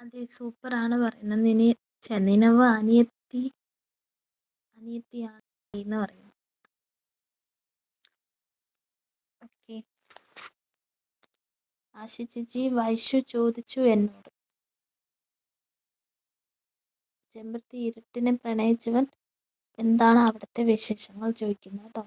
അതെ സൂപ്പറാണ് പറയുന്നത്. നിനവ് അനിയത്തിയാണ് എന്ന് പറയുന്നു. ഓക്കെ. ആശി ചേച്ചി വൈശു ചോദിച്ചു എന്നോട്, ചെമ്പരത്തി ഇരുട്ടിനെ പ്രണയിച്ചവൻ എന്താണ് അവിടുത്തെ വിശേഷങ്ങൾ ചോദിക്കുന്നത് കേട്ടോ.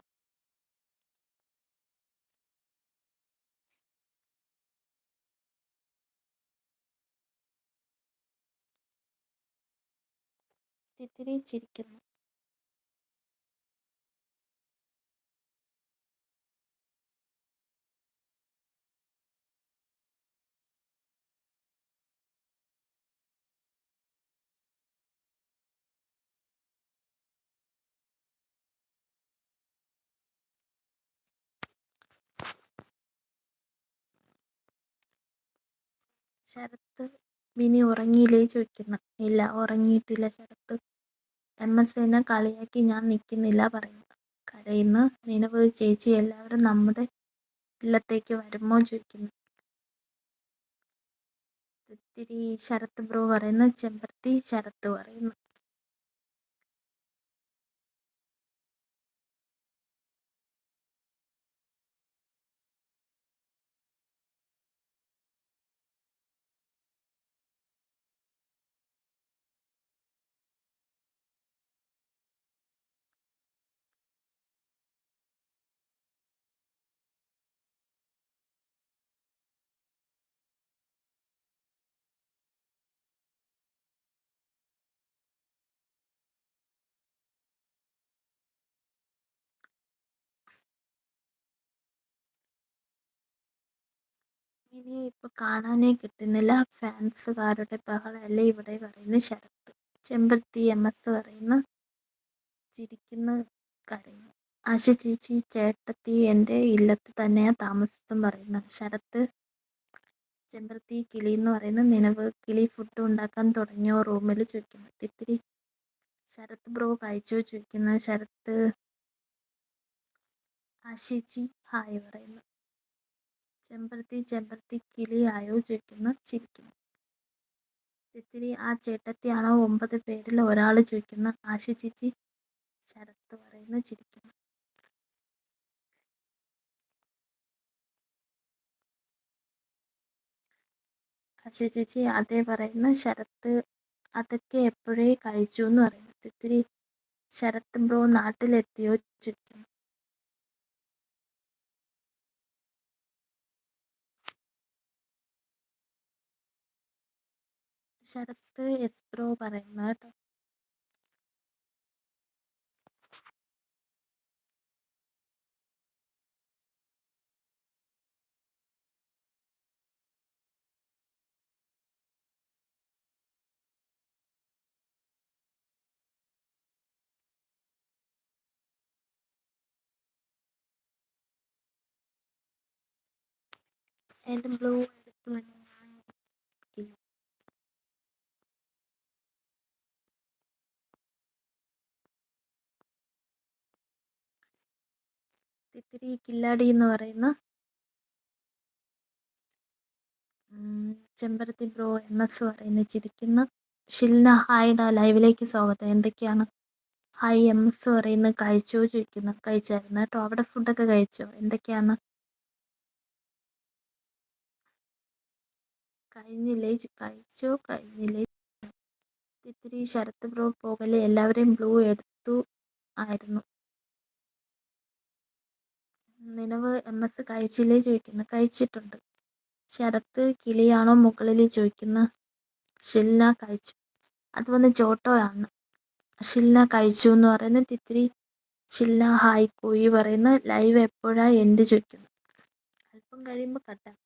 തിത്തിരി ചിരിക്കുന്നു. ശരത്ത് മിനി ഉറങ്ങിയില്ലേ ചോദിക്കുന്നു. ഇല്ല ഉറങ്ങിയിട്ടില്ല ശരത്ത്. എന്നെ കളിയാക്കി ഞാൻ നിൽക്കുന്നില്ല പറയുന്നു. കരയുന്നു. നിലവ് ചേച്ചി എല്ലാവരും നമ്മുടെ ഇല്ലത്തേക്ക് വരുമോ ചോദിക്കുന്നു. ഇത്തിരി ശരത്ത് ബ്രോ പറയുന്നു. ചെമ്പരത്തി ശരത്ത് പറയുന്നു. മിനിയെ ഇപ്പൊ കാണാനേ കിട്ടുന്നില്ല. ഫാൻസുകാരുടെ ബഹളമല്ലേ ഇവിടെ പറയുന്നു ശരത്ത്. ചെമ്പരത്തി പറയുന്നു. ചിരിക്കുന്ന കരയുന്നു. ആശ ചേച്ചി ചേട്ടത്തി എൻ്റെ ഇല്ലത്ത് തന്നെയാ താമസം പറയുന്നു ശരത്ത്. ചെമ്പരത്തി കിളി എന്ന് പറയുന്ന നിലവ് കിളി ഫുഡ് ഉണ്ടാക്കാൻ തുടങ്ങിയോ റൂമിൽ ചോദിക്കുന്നു. ഇത്തിരി ശരത്ത് ബ്രോ കഴിച്ചോ ചോദിക്കുന്ന ശരത്ത്. ആശേച്ചി ഹായ് പറയുന്നു. ചെമ്പരത്തി കിളി ആയോ ചോദിക്കുന്നു. ചിരിക്കുന്നു. ഇത്തിരി ആ ചേട്ടത്തിയാണോ 9 പേരിൽ ഒരാൾ ചോദിക്കുന്നു. ആശ ചേച്ചി ശരത്ത് പറയുന്നു. ചിരിക്കുന്നു. ആശ ചേച്ചി അതേ പറയുന്നു. ശരത്ത് അതൊക്കെ എപ്പോഴേ കഴിച്ചു എന്ന് പറയുന്നു. ഇത്തിരി ശരത്ത് ബ്രോ നാട്ടിലെത്തിയോ ചോദിക്കുന്നു. ശരത്ത് എസ് ബ്രോ പറയുന്നു കേട്ടോ. എൻ്റെ ബ്ലൂ എടുത്തു വന്നു. ഇത്തിരി കില്ലാടി എന്ന് പറയുന്ന ചെമ്പരത്തി ബ്രോ പറയുന്നു. ചിരിക്കുന്നു. ഷിൽന ഹായ്ഡാ ലൈവിലേക്ക് സ്വാഗതം. എന്തൊക്കെയാണ്? ഹായ് പറയുന്നു. കഴിച്ചോ ചോദിക്കുന്നു. കഴിച്ചായിരുന്നു കേട്ടോ. അവിടെ ഫുഡൊക്കെ കഴിച്ചോ? എന്തൊക്കെയാണ്? കഴിഞ്ഞില്ലേ കഴിച്ചോ? കഴിഞ്ഞില്ലേ? ഇത്തിരി ശരത്ത് ബ്രോ പോകല്ലേ എല്ലാവരെയും ബ്ലൂ എടുത്തു ആയിരുന്നു. നിലവ് കഴിച്ചില്ലേ ചോദിക്കുന്നു. കഴിച്ചിട്ടുണ്ട്. ശരത്ത് കിളിയാണോ മുകളിൽ ചോദിക്കുന്ന. ഷിൽന കഴിച്ചു. അത് വന്ന് ചോട്ടോ ആണ്. ഷിൽന കഴിച്ചു എന്ന് പറയുന്ന തിത്തിരി. ഷിൽന ഹായ് പോയി പറയുന്ന ലൈവ് എപ്പോഴാ എൻഡ് ചോദിക്കുന്നു. അല്പം കഴിയുമ്പോൾ കട്ടാക്കും.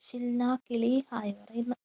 ഷിൽന കിളി ഹായ് പറയുന്നു.